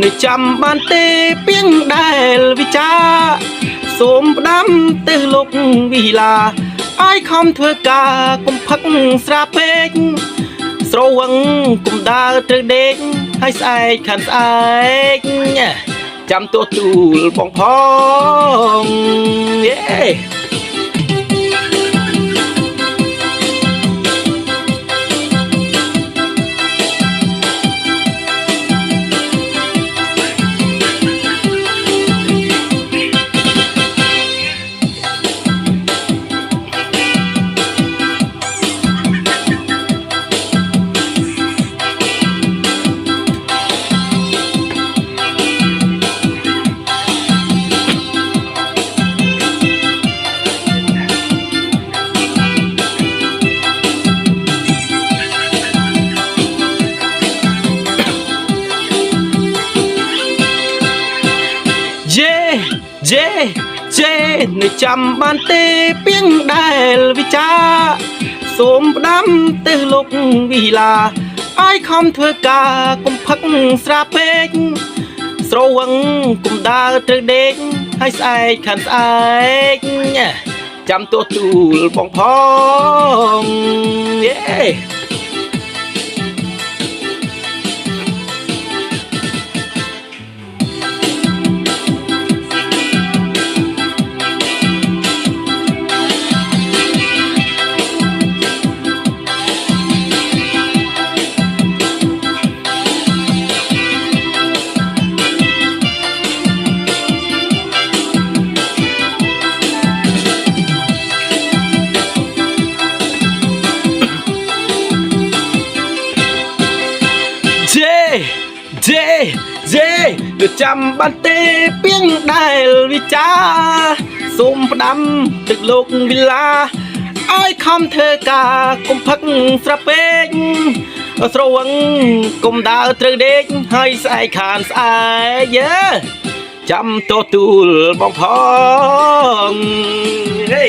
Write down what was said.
ในจำบ้านเตเปียงได้วิจาสมดำเตลกวิลาไอคอมเธอกากุมพักสระเป็กสระวังกุมดาเตเด็กให้ใส่ขันใส่จำตัวตูลปองพองเย้เจในจำบ้านเตเปียงได้วิจาสมดำเตลกวิลาไอคอมเธอกากุมพักสระเป็กสระวังกุมดาเตเด็กให้ใส่ขันใส่จำตัวตูลปองพองเย้เจเดือจำบ้านเตเปียงได้วิจาสมดำตึกโลกวิลาไอคำเธอกากุมพักสระเป็กสระวังกุมดาวเตเด็กให้ใส่ขานใส่เยอะจำตัวตูลบองพองเฮ้